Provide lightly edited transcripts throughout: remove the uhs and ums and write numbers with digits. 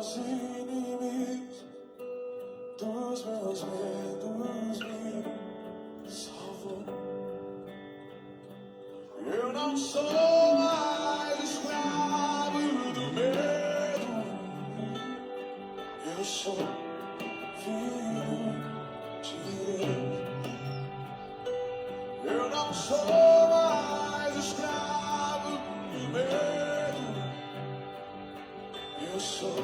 meus inimigos, dos meus medos me salvou. Eu não sou mais escravo do medo, eu sou filho de Deus. Eu não sou mais escravo do medo, eu sou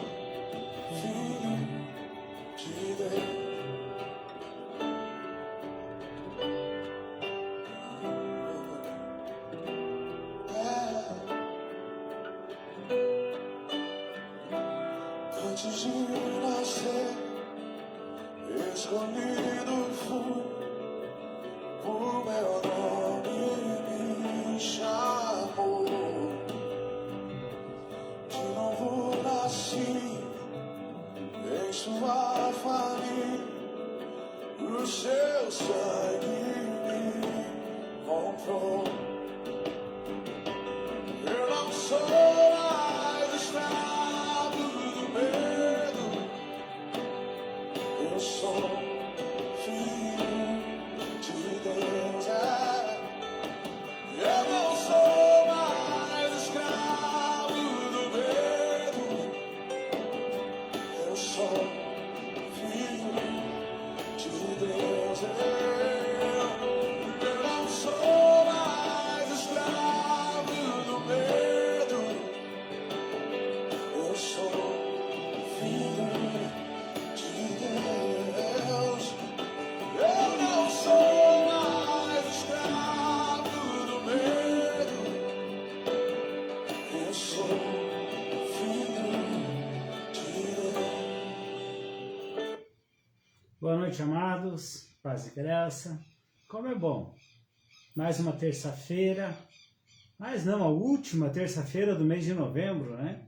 filho de Deus. Antes de nascer, escolhido fui, o meu nome me chamou. De novo nasci em sua família, o seu sangue me comprou. Eu não sou mais escravo do medo, eu sou filho de Deus. Eu não sou mais escravo do medo, eu sou filho de Deus. Eu não sou mais escravo do medo, eu sou filho de Deus. Eu não sou mais escravo do medo, eu sou filho de Deus. Boa noite, amados, paz e graça. Como é bom, mais uma terça-feira, mas não, a última terça-feira do mês de novembro, né?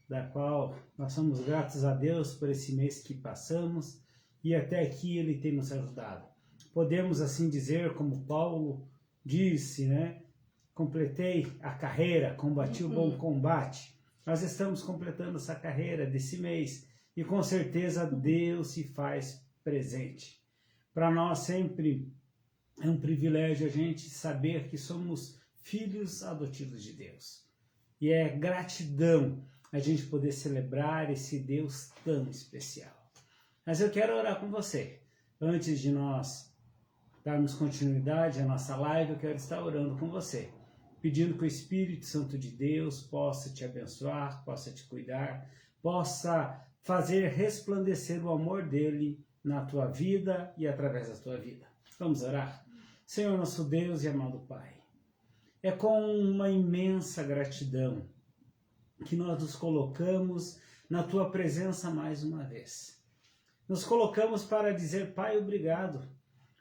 Da qual nós somos gratos a Deus por esse mês que passamos e até aqui Ele tem nos ajudado. Podemos assim dizer, como Paulo disse, né? Completei a carreira, combati o bom combate. Nós estamos completando essa carreira desse mês e com certeza Deus se faz presente. Para nós sempre é um privilégio a gente saber que somos filhos adotivos de Deus. E é gratidão a gente poder celebrar esse Deus tão especial. Mas eu quero orar com você. Antes de nós darmos continuidade à nossa live, eu quero estar orando com você, pedindo que o Espírito Santo de Deus possa te abençoar, possa te cuidar, possa fazer resplandecer o amor dele na tua vida e através da tua vida. Vamos orar? Senhor nosso Deus e amado Pai, é com uma imensa gratidão que nós nos colocamos na tua presença mais uma vez. Nos colocamos para dizer, Pai, obrigado.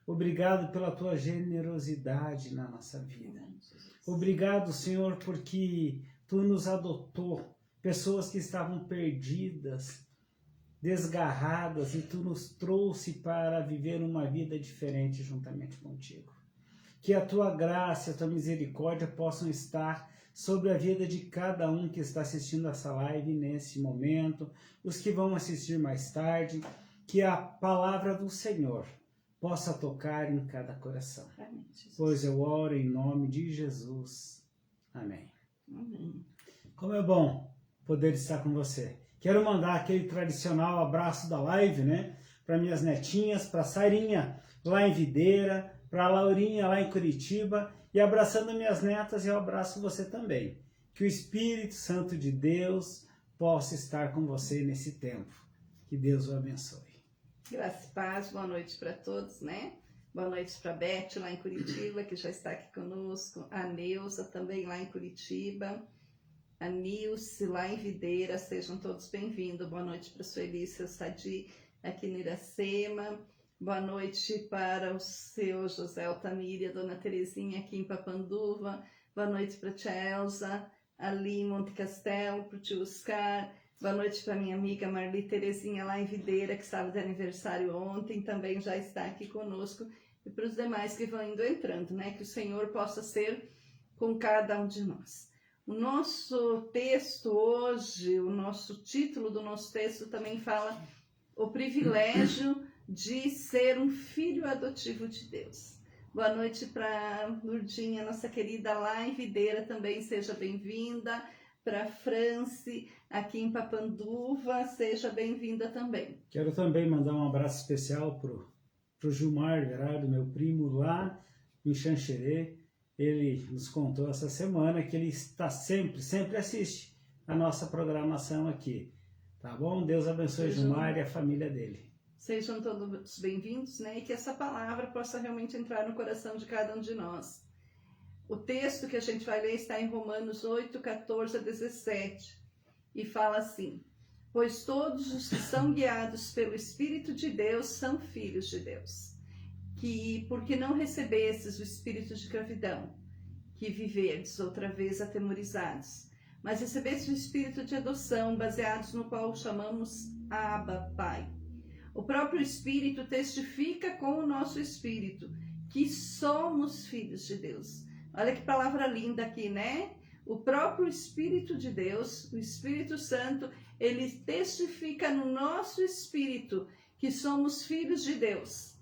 Obrigado pela tua generosidade na nossa vida. Obrigado, Senhor, porque tu nos adotou, pessoas que estavam perdidas, desgarradas, e tu nos trouxe para viver uma vida diferente juntamente contigo. Que a tua graça e a tua misericórdia possam estar sobre a vida de cada um que está assistindo essa live nesse momento, os que vão assistir mais tarde, que a palavra do Senhor possa tocar em cada coração. Amém, Pois eu oro em nome de Jesus. Amém. Amém. Como é bom poder estar com você. Quero mandar aquele tradicional abraço da live, né? Para minhas netinhas, para Sarinha lá em Videira, para Laurinha lá em Curitiba, e abraçando minhas netas, eu abraço você também. Que o Espírito Santo de Deus possa estar com você nesse tempo. Que Deus o abençoe. Graça e paz, boa noite para todos, né? Boa noite para a Beth lá em Curitiba, que já está aqui conosco, a Neuza também lá em Curitiba, a Nilce lá em Videira, sejam todos bem-vindos. Boa noite para a Sueli, seu Sadi aqui no Iracema. Boa noite para o seu José Altamir e a dona Terezinha aqui em Papanduva. Boa noite para a tia Elza, ali em Monte Castelo, para o tio Oscar. Boa noite para minha amiga Marli Terezinha lá em Videira, que estava de aniversário ontem, também já está aqui conosco. E para os demais que vão indo entrando, né? Que o Senhor possa ser com cada um de nós. O nosso texto hoje, o nosso título do nosso texto também fala o privilégio de ser um filho adotivo de Deus. Boa noite para Lurdinha, nossa querida lá em Videira, também seja bem-vinda. Para Franci, aqui em Papanduva, seja bem-vinda também. Quero também mandar um abraço especial pro Gilmar Gerardo, meu primo lá em Xanxerê. Ele nos contou essa semana que ele está sempre assiste a nossa programação aqui. Tá bom? Deus abençoe Gilmar e a família dele. Sejam todos bem-vindos, né? E que essa palavra possa realmente entrar no coração de cada um de nós. O texto que a gente vai ler está em Romanos 8, 14 a 17. E fala assim: pois todos os que são guiados pelo Espírito de Deus são filhos de Deus. Que, porque não recebestes o espírito de gravidão, que viverdes outra vez atemorizados, mas recebestes o espírito de adoção, baseados no qual chamamos Abba, Pai. O próprio Espírito testifica com o nosso espírito que somos filhos de Deus. Olha que palavra linda aqui, né? O próprio Espírito de Deus, o Espírito Santo, ele testifica no nosso espírito que somos filhos de Deus.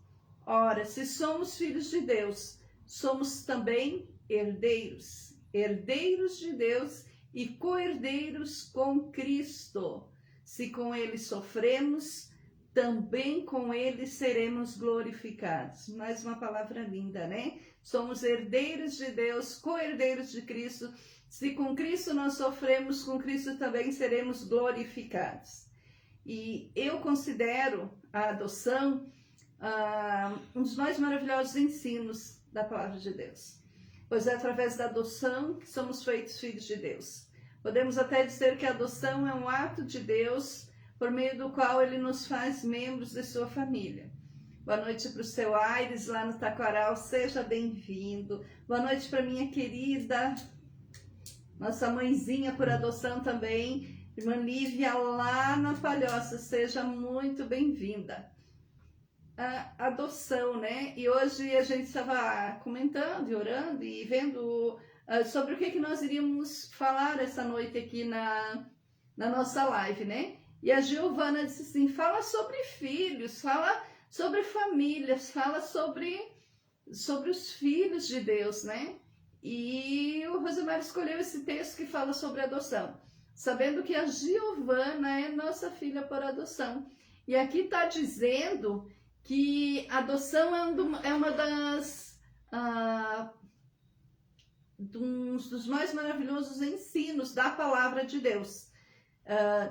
Ora, se somos filhos de Deus, somos também herdeiros, herdeiros de Deus e co-herdeiros com Cristo. Se com ele sofremos, também com ele seremos glorificados. Mais uma palavra linda, né? Somos herdeiros de Deus, co-herdeiros de Cristo. Se com Cristo nós sofremos, com Cristo também seremos glorificados. E eu considero a adoção um dos mais maravilhosos ensinos da palavra de Deus. Pois é através da adoção que somos feitos filhos de Deus. Podemos até dizer que a adoção é um ato de Deus por meio do qual ele nos faz membros de sua família. Boa noite para o seu Aires, lá no Taquaral, seja bem-vindo. Boa noite para minha querida, nossa mãezinha por adoção também, irmã Lívia, lá na Palhoça, seja muito bem-vinda. A adoção, né? E hoje a gente estava comentando e orando e vendo sobre o que nós iríamos falar essa noite aqui na nossa live, né? E a Giovana disse assim, fala sobre filhos, fala sobre famílias, fala sobre os filhos de Deus, né? E o Rosemar escolheu esse texto que fala sobre adoção, sabendo que a Giovana é nossa filha por adoção. E aqui está dizendo que a adoção é uma das um dos mais maravilhosos ensinos da palavra de Deus.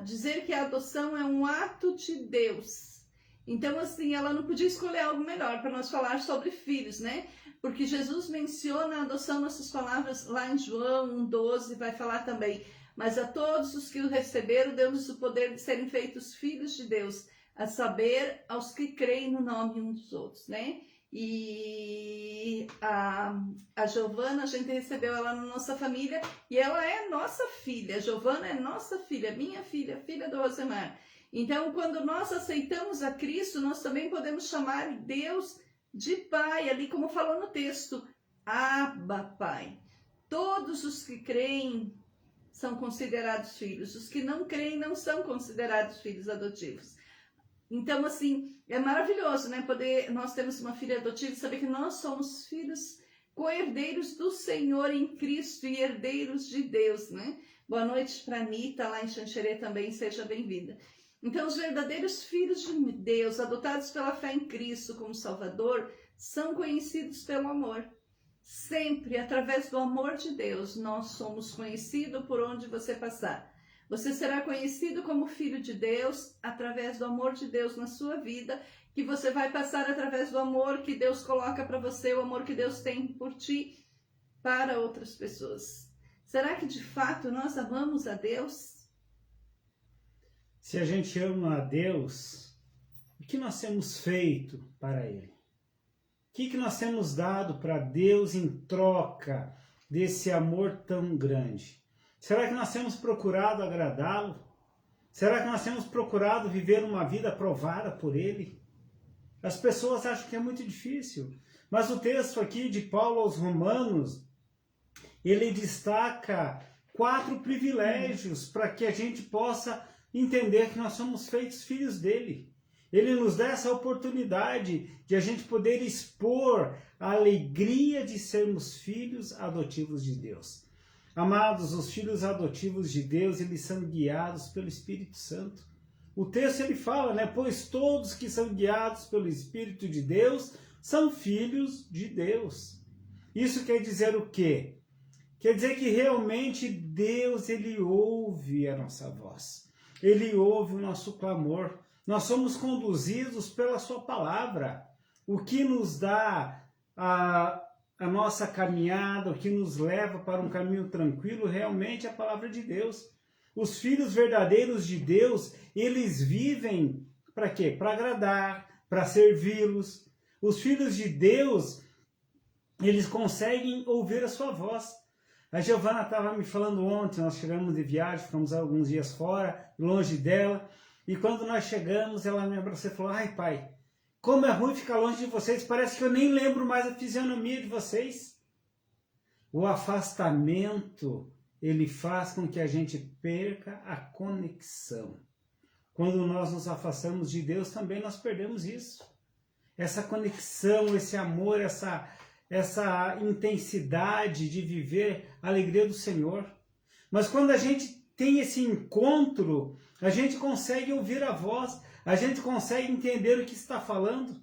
Dizer que a adoção é um ato de Deus. Então, assim, ela não podia escolher algo melhor para nós falar sobre filhos, né? Porque Jesus menciona a adoção nessas palavras lá em João 1,12, vai falar também. Mas a todos os que o receberam, deu-lhes o poder de serem feitos filhos de Deus, a saber, aos que creem no nome uns dos outros, né? E a Giovana, a gente recebeu ela na nossa família e ela é nossa filha. A Giovana é nossa filha, minha filha, filha do Rosemar. Então, quando nós aceitamos a Cristo, nós também podemos chamar Deus de Pai, ali como falou no texto, Abba, Pai. Todos os que creem são considerados filhos, os que não creem não são considerados filhos adotivos. Então, assim, é maravilhoso, né? Nós temos uma filha adotiva e saber que nós somos filhos co-herdeiros do Senhor em Cristo e herdeiros de Deus, né? Boa noite para a Anitta, lá em Xanxerê também, seja bem-vinda. Então, os verdadeiros filhos de Deus, adotados pela fé em Cristo como Salvador, são conhecidos pelo amor. Sempre, através do amor de Deus, nós somos conhecidos por onde você passar. Você será conhecido como filho de Deus através do amor de Deus na sua vida, que você vai passar através do amor que Deus coloca para você, o amor que Deus tem por ti para outras pessoas. Será que de fato nós amamos a Deus? Se a gente ama a Deus, o que nós temos feito para Ele? O que nós temos dado para Deus em troca desse amor tão grande? Será que nós temos procurado agradá-lo? Será que nós temos procurado viver uma vida aprovada por Ele? As pessoas acham que é muito difícil, mas o texto aqui de Paulo aos Romanos, ele destaca 4 privilégios para que a gente possa entender que nós somos feitos filhos dele. Ele nos dá essa oportunidade de a gente poder expor a alegria de sermos filhos adotivos de Deus. Amados, os filhos adotivos de Deus, eles são guiados pelo Espírito Santo. O texto ele fala, né? Pois todos que são guiados pelo Espírito de Deus são filhos de Deus. Isso quer dizer o quê? Quer dizer que realmente Deus, ele ouve a nossa voz. Ele ouve o nosso clamor. Nós somos conduzidos pela sua palavra. O que nos dá a nossa caminhada, o que nos leva para um caminho tranquilo, realmente é a palavra de Deus. Os filhos verdadeiros de Deus, eles vivem para quê? Para agradar, para servi-los. Os filhos de Deus, eles conseguem ouvir a sua voz. A Giovana estava me falando ontem, nós chegamos de viagem, ficamos alguns dias fora, longe dela, e quando nós chegamos, ela me abraçou e falou: ai pai, como é ruim ficar longe de vocês, parece que eu nem lembro mais a fisionomia de vocês. O afastamento, ele faz com que a gente perca a conexão. Quando nós nos afastamos de Deus, também nós perdemos isso. Essa conexão, esse amor, essa intensidade de viver a alegria do Senhor. Mas quando a gente tem esse encontro, a gente consegue ouvir a voz, a gente consegue entender o que está falando.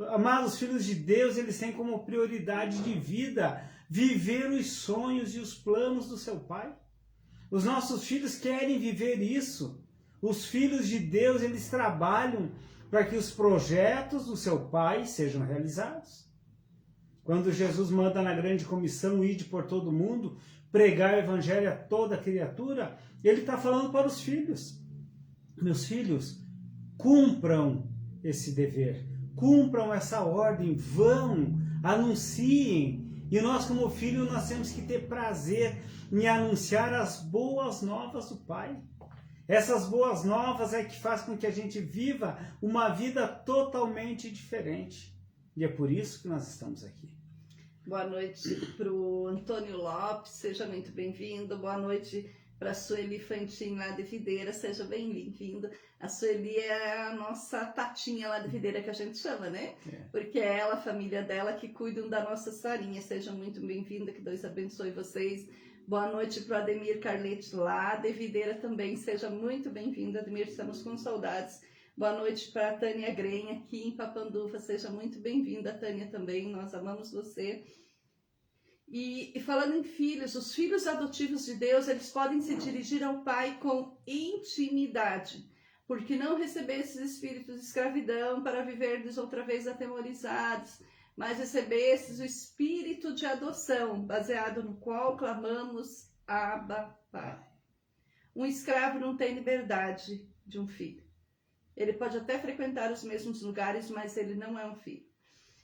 Amados, filhos de Deus, eles têm como prioridade de vida viver os sonhos e os planos do seu Pai. Os nossos filhos querem viver isso. Os filhos de Deus, eles trabalham para que os projetos do seu Pai sejam realizados. Quando Jesus manda na grande comissão, ide por todo o mundo, pregar o evangelho a toda criatura, ele está falando para os filhos. Meus filhos, cumpram esse dever, cumpram essa ordem, vão, anunciem. E nós, como filhos, nós temos que ter prazer em anunciar as boas novas do Pai. Essas boas novas é que faz com que a gente viva uma vida totalmente diferente. E é por isso que nós estamos aqui. Boa noite para o Antônio Lopes, seja muito bem-vindo. Boa noite para a Sueli Fantin lá de Videira, seja bem-vindo. A Sueli é a nossa tatinha lá de Videira que a gente chama, né? Porque é ela, a família dela, que cuidam da nossa Sarinha. Seja muito bem-vinda, que Deus abençoe vocês. Boa noite para o Ademir Carlete lá de Videira também, seja muito bem-vindo, Ademir, estamos com saudades. Boa noite para a Tânia Grenha, aqui em Papanduva. Seja muito bem-vinda, Tânia, também. Nós amamos você. E falando em filhos, os filhos adotivos de Deus, eles podem se dirigir ao Pai com intimidade, porque não recebestes espíritos de escravidão para viverdes outra vez atemorizados, mas recebestes o espírito de adoção, baseado no qual clamamos Abba, Pai. Um escravo não tem liberdade de um filho. Ele pode até frequentar os mesmos lugares, mas ele não é um filho.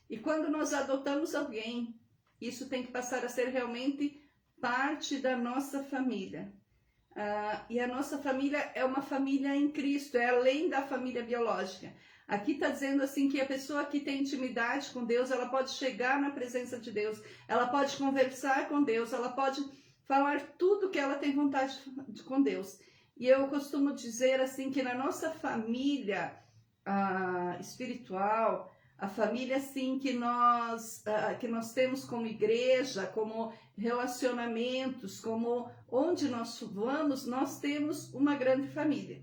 E quando nós adotamos alguém, isso tem que passar a ser realmente parte da nossa família. E a nossa família é uma família em Cristo, é além da família biológica. Aqui está dizendo assim que a pessoa que tem intimidade com Deus, ela pode chegar na presença de Deus, ela pode conversar com Deus, ela pode falar tudo que ela tem vontade com Deus. E eu costumo dizer assim que na nossa família espiritual, a família assim que nós temos como igreja, como relacionamentos, como onde nós vamos, nós temos uma grande família.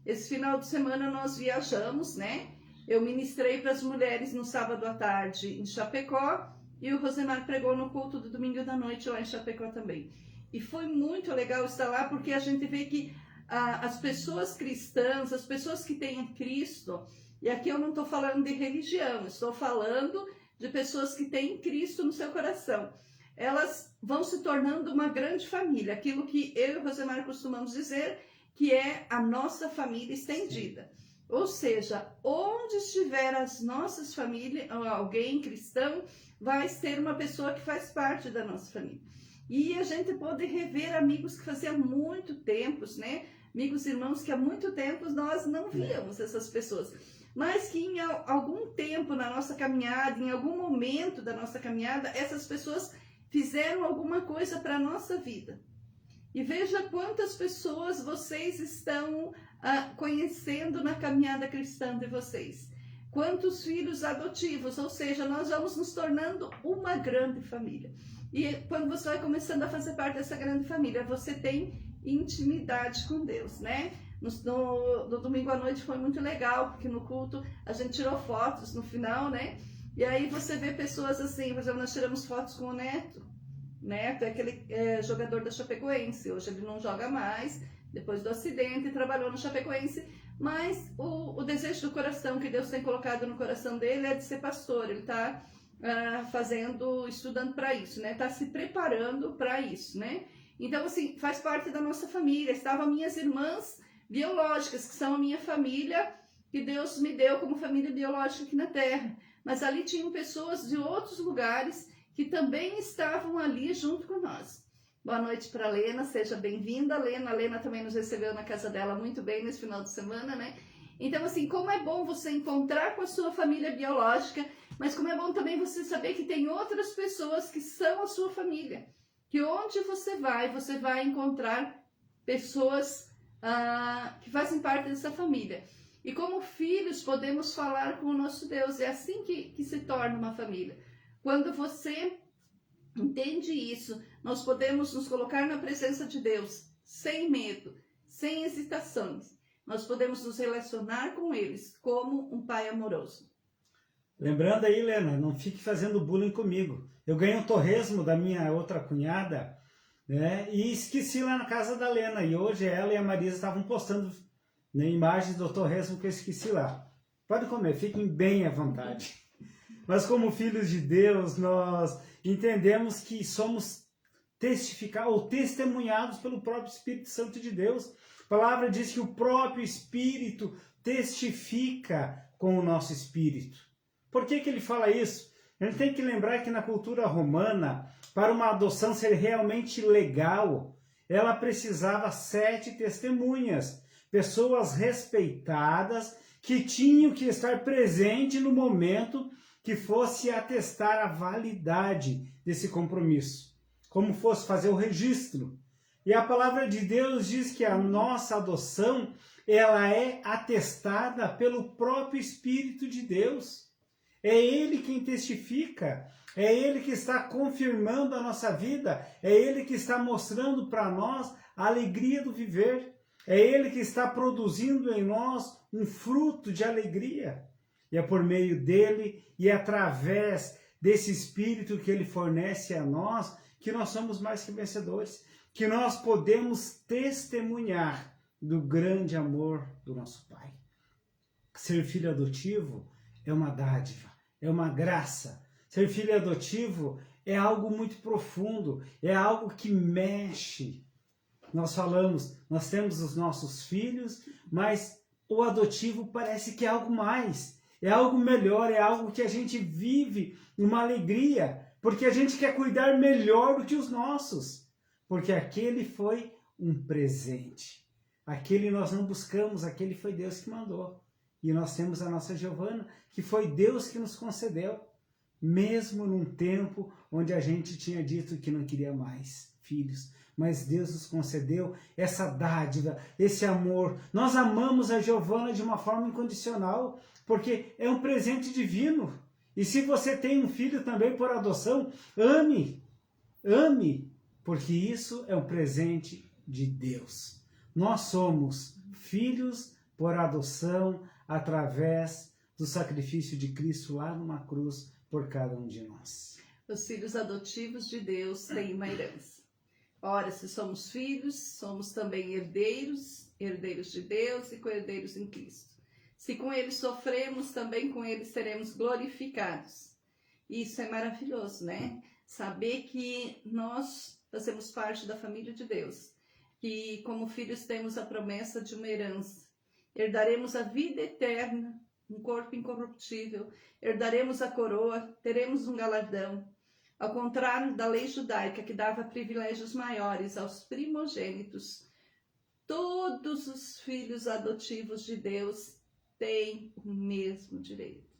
Esse final de semana nós viajamos, né? Eu ministrei para as mulheres no sábado à tarde em Chapecó e o Rosemar pregou no culto do domingo da noite lá em Chapecó também. E foi muito legal estar lá porque a gente vê que as pessoas cristãs, as pessoas que têm Cristo, e aqui eu não estou falando de religião, estou falando de pessoas que têm Cristo no seu coração. Elas vão se tornando uma grande família, aquilo que eu e o Rosemar costumamos dizer, que é a nossa família estendida. Sim. Ou seja, onde estiver as nossas famílias, alguém cristão, vai ter uma pessoa que faz parte da nossa família. E a gente pode rever amigos que fazia muito tempo, né? Amigos e irmãos que há muito tempo nós não víamos essas pessoas. Mas que em algum tempo na nossa caminhada, em algum momento da nossa caminhada, essas pessoas fizeram alguma coisa para a nossa vida. e veja quantas pessoas vocês estão conhecendo na caminhada cristã de vocês. Quantos filhos adotivos, ou seja, nós vamos nos tornando uma grande família. E quando você vai começando a fazer parte dessa grande família, você tem intimidade com Deus, né? No domingo à noite foi muito legal, porque no culto a gente tirou fotos no final, né? E aí você vê pessoas assim, por exemplo, nós tiramos fotos com o Neto. Neto é aquele jogador da Chapecoense, hoje ele não joga mais, depois do acidente, trabalhou no Chapecoense, mas o desejo do coração que Deus tem colocado no coração dele é de ser pastor. Ele está estudando para isso, né? Está se preparando para isso, né? Então, assim, faz parte da nossa família. Estavam minhas irmãs biológicas, que são a minha família, que Deus me deu como família biológica aqui na Terra. Mas ali tinham pessoas de outros lugares que também estavam ali junto com nós. Boa noite para a Lena, seja bem-vinda, Lena. A Lena também nos recebeu na casa dela muito bem nesse final de semana, né? Então, assim, como é bom você encontrar com a sua família biológica, mas como é bom também você saber que tem outras pessoas que são a sua família. Que onde você vai encontrar pessoas que fazem parte dessa família. E como filhos, podemos falar com o nosso Deus. É assim que se torna uma família. Quando você entende isso, nós podemos nos colocar na presença de Deus, sem medo, sem hesitações. Nós podemos nos relacionar com eles como um pai amoroso. Lembrando aí, Helena, não fique fazendo bullying comigo. Eu ganhei um torresmo da minha outra cunhada, né, e esqueci lá na casa da Helena. E hoje ela e a Marisa estavam postando, né, imagens do torresmo que eu esqueci lá. Pode comer, fiquem bem à vontade. Mas como filhos de Deus, nós entendemos que somos testificados ou testemunhados pelo próprio Espírito Santo de Deus. A palavra diz que o próprio Espírito testifica com o nosso espírito. Por que ele fala isso? A gente tem que lembrar que na cultura romana, para uma adoção ser realmente legal, ela precisava 7 testemunhas, pessoas respeitadas que tinham que estar presentes no momento que fosse atestar a validade desse compromisso, como fosse fazer o registro. E a palavra de Deus diz que a nossa adoção, ela é atestada pelo próprio Espírito de Deus. É Ele quem testifica, é Ele que está confirmando a nossa vida, é Ele que está mostrando para nós a alegria do viver, é Ele que está produzindo em nós um fruto de alegria. E é por meio dele e através desse Espírito que ele fornece a nós que nós somos mais que vencedores, que nós podemos testemunhar do grande amor do nosso Pai. Ser filho adotivo é uma dádiva, é uma graça. Ser filho adotivo é algo muito profundo, é algo que mexe. Nós falamos, nós temos os nossos filhos, mas o adotivo parece que é algo mais. É algo melhor, é algo que a gente vive uma alegria, porque a gente quer cuidar melhor do que os nossos, porque aquele foi um presente. Aquele nós não buscamos, aquele foi Deus que mandou. E nós temos a nossa Giovana, que foi Deus que nos concedeu, mesmo num tempo onde a gente tinha dito que não queria mais filhos. Mas Deus nos concedeu essa dádiva, esse amor. Nós amamos a Giovana de uma forma incondicional, porque é um presente divino. E se você tem um filho também por adoção, ame, porque isso é um presente de Deus. Nós somos filhos por adoção através do sacrifício de Cristo lá numa cruz por cada um de nós. Os filhos adotivos de Deus têm uma herança. Ora, se somos filhos, somos também herdeiros, herdeiros de Deus e co-herdeiros em Cristo. Se com ele sofremos, também com ele seremos glorificados. Isso é maravilhoso, né? Saber que nós fazemos parte da família de Deus, que como filhos temos a promessa de uma herança. Herdaremos a vida eterna, um corpo incorruptível, herdaremos a coroa, teremos um galardão. Ao contrário da lei judaica, que dava privilégios maiores aos primogênitos, todos os filhos adotivos de Deus têm o mesmo direito.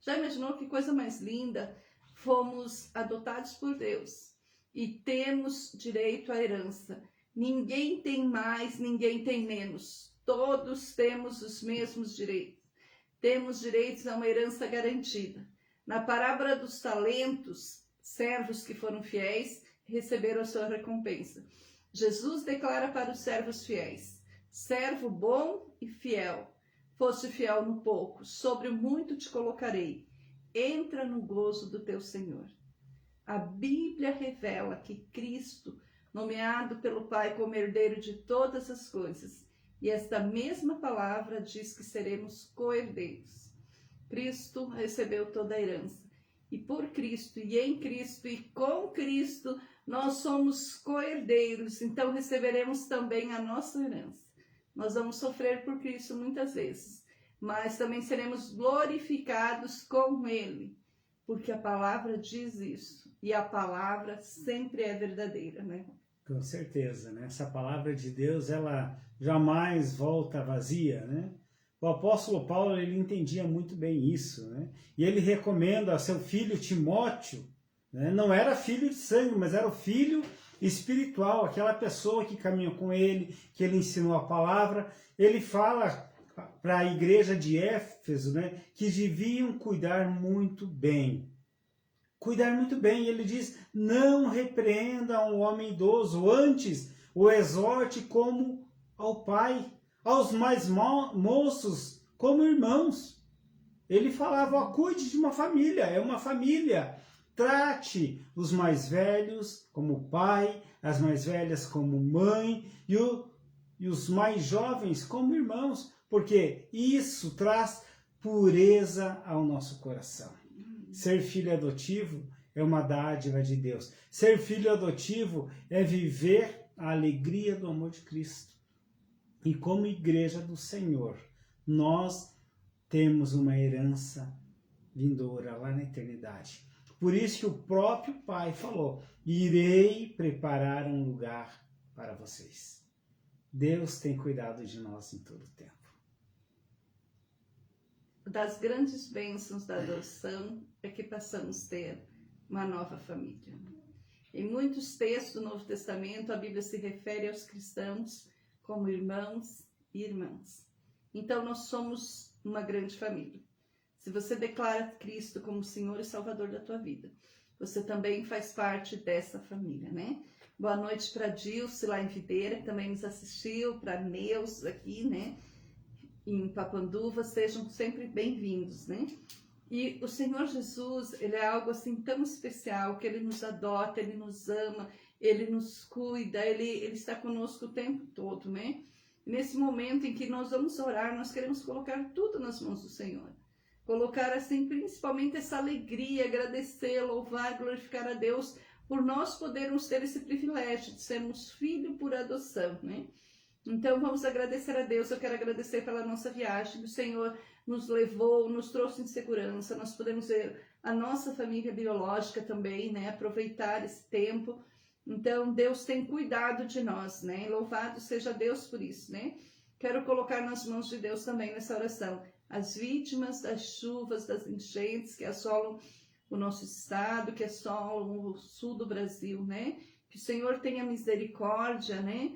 Já imaginou que coisa mais linda? Fomos adotados por Deus e temos direito à herança. Ninguém tem mais, ninguém tem menos. Todos temos os mesmos direitos. Temos direitos a uma herança garantida. Na parábola dos talentos, servos que foram fiéis receberam a sua recompensa. Jesus declara para os servos fiéis: servo bom e fiel, foste fiel no pouco, sobre o muito te colocarei. Entra no gozo do teu Senhor. A Bíblia revela que Cristo, nomeado pelo Pai como herdeiro de todas as coisas, e esta mesma palavra diz que seremos co-herdeiros. Cristo recebeu toda a herança. E por Cristo, e em Cristo, e com Cristo, nós somos co-herdeiros. Então receberemos também a nossa herança. Nós vamos sofrer por Cristo muitas vezes, mas também seremos glorificados com Ele. Porque a palavra diz isso. E a palavra sempre é verdadeira, né? Com certeza, né? Essa palavra de Deus, ela jamais volta vazia, né? O apóstolo Paulo, ele entendia muito bem isso, né? E ele recomenda a seu filho Timóteo, né? Não era filho de sangue, mas era o filho espiritual, aquela pessoa que caminhou com ele, que ele ensinou a palavra. Ele fala para a igreja de Éfeso, né, que deviam cuidar muito bem. Cuidar muito bem. Ele diz: não repreenda um homem idoso, antes o exorte como ao pai, aos mais moços como irmãos. Ele falava: ó, cuide de uma família, é uma família. Trate os mais velhos como pai, as mais velhas como mãe e os mais jovens como irmãos, porque isso traz pureza ao nosso coração. Ser filho adotivo é uma dádiva de Deus. Ser filho adotivo é viver a alegria do amor de Cristo. E como igreja do Senhor, nós temos uma herança vindoura lá na eternidade. Por isso que o próprio Pai falou: irei preparar um lugar para vocês. Deus tem cuidado de nós em todo o tempo. Das grandes bênçãos da adoção é que passamos a ter uma nova família. Em muitos textos do Novo Testamento, a Bíblia se refere aos cristãos como irmãos e irmãs. Então, nós somos uma grande família. Se você declara Cristo como Senhor e Salvador da tua vida, você também faz parte dessa família, né? Boa noite para Dilce lá em Videira, que também nos assistiu, para Neus aqui, né? Em Papanduva, sejam sempre bem-vindos, né? E o Senhor Jesus, ele é algo assim tão especial, que ele nos adota, ele nos ama, ele nos cuida, ele está conosco o tempo todo, né? E nesse momento em que nós vamos orar, nós queremos colocar tudo nas mãos do Senhor. Colocar assim, principalmente essa alegria, agradecer, louvar, glorificar a Deus, por nós podermos ter esse privilégio de sermos filho por adoção, né? Então vamos agradecer a Deus. Eu quero agradecer pela nossa viagem. O Senhor nos levou, nos trouxe em segurança. Nós podemos ver a nossa família biológica também, né? Aproveitar esse tempo. Então Deus tem cuidado de nós, né? Louvado seja Deus por isso, né? Quero colocar nas mãos de Deus também nessa oração as vítimas das chuvas, das enchentes que assolam o nosso estado, que assolam o sul do Brasil, né? Que o Senhor tenha misericórdia, né?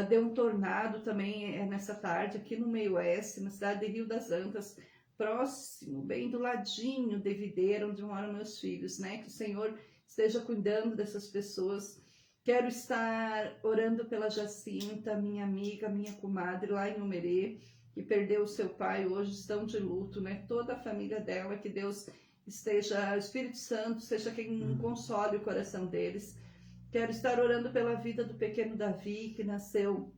Deu um tornado também nessa tarde aqui no meio oeste, na cidade de Rio das Antas, próximo, bem do ladinho de Videira, onde moram meus filhos, né? Que o Senhor esteja cuidando dessas pessoas. Quero estar orando pela Jacinta, minha amiga, minha comadre lá em Umerê, que perdeu o seu pai, hoje estão de luto, né? Toda a família dela, que Deus esteja, o Espírito Santo seja quem console o coração deles. Quero estar orando pela vida do pequeno Davi, que nasceu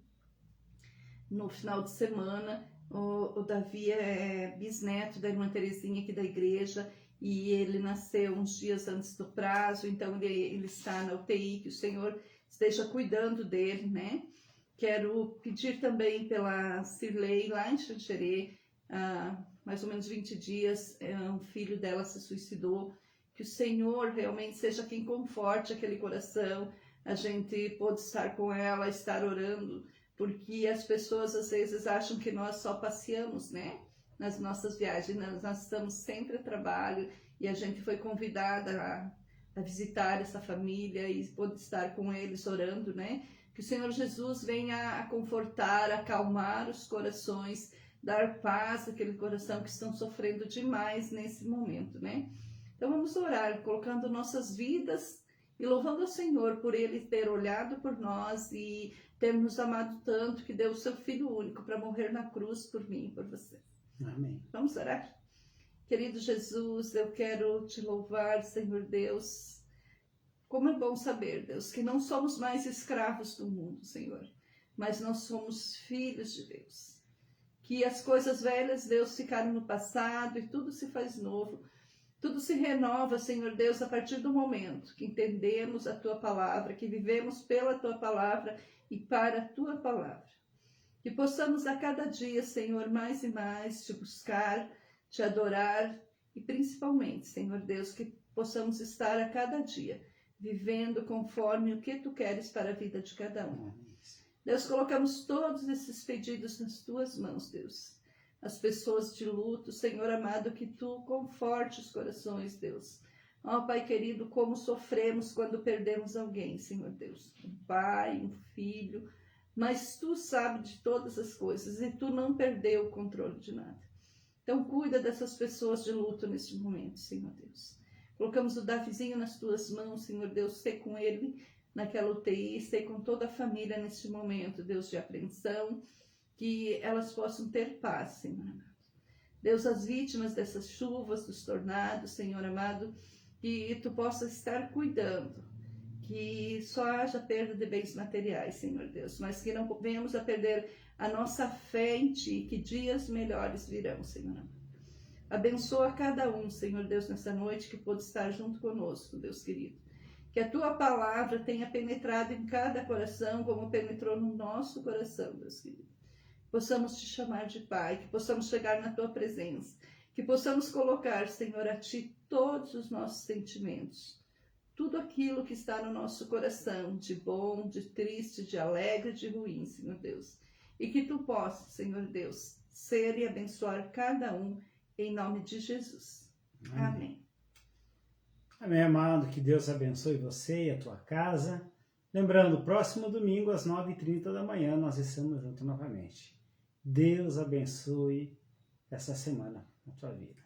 no final de semana. O Davi é bisneto da irmã Terezinha aqui da igreja, e ele nasceu uns dias antes do prazo, então ele está na UTI, que o Senhor esteja cuidando dele, né? Quero pedir também pela Cirlei, lá em Xanxerê, mais ou menos 20 dias, um filho dela se suicidou. Que o Senhor realmente seja quem conforte aquele coração. A gente pode estar com ela, estar orando, porque as pessoas às vezes acham que nós só passeamos, né? Nas nossas viagens, nós estamos sempre a trabalho, e a gente foi convidada a visitar essa família e pode estar com eles orando, né? Que o Senhor Jesus venha a confortar, acalmar os corações, dar paz àquele coração que estão sofrendo demais nesse momento, né? Então vamos orar, colocando nossas vidas e louvando ao Senhor por Ele ter olhado por nós e ter nos amado tanto, que deu o seu Filho único para morrer na cruz por mim e por você. Amém. Vamos orar? Querido Jesus, eu quero te louvar, Senhor Deus. Como é bom saber, Deus, que não somos mais escravos do mundo, Senhor, mas nós somos filhos de Deus. Que as coisas velhas, Deus, ficaram no passado e tudo se faz novo. Tudo se renova, Senhor Deus, a partir do momento que entendemos a Tua Palavra, que vivemos pela Tua Palavra e para a Tua Palavra. Que possamos a cada dia, Senhor, mais e mais te buscar, te adorar e principalmente, Senhor Deus, que possamos estar a cada dia vivendo conforme o que Tu queres para a vida de cada um. Deus, colocamos todos esses pedidos nas Tuas mãos, Deus. As pessoas de luto, Senhor amado, que Tu conforte os corações, Deus. Ó Pai querido, como sofremos quando perdemos alguém, Senhor Deus. Um pai, um filho, mas Tu sabes de todas as coisas e Tu não perdeu o controle de nada. Então cuida dessas pessoas de luto neste momento, Senhor Deus. Colocamos o Davizinho nas Tuas mãos, Senhor Deus, sei com ele naquela UTI, sei com toda a família neste momento, Deus, de apreensão, que elas possam ter paz, Senhor amado. Deus, as vítimas dessas chuvas, dos tornados, Senhor amado, que Tu possas estar cuidando, que só haja perda de bens materiais, Senhor Deus, mas que não venhamos a perder a nossa fé em Ti, que dias melhores virão, Senhor amado. Abençoa cada um, Senhor Deus, nessa noite que pôde estar junto conosco, Deus querido. Que a Tua Palavra tenha penetrado em cada coração, como penetrou no nosso coração, Deus querido. Possamos Te chamar de Pai, que possamos chegar na Tua presença, que possamos colocar, Senhor, a Ti todos os nossos sentimentos, tudo aquilo que está no nosso coração, de bom, de triste, de alegre, de ruim, Senhor Deus. E que Tu possas, Senhor Deus, ser e abençoar cada um, em nome de Jesus. Amém. Amém, amado. Que Deus abençoe você e a tua casa. Lembrando, próximo domingo, às 9h30 da manhã, nós estamos juntos novamente. Deus abençoe essa semana na tua vida.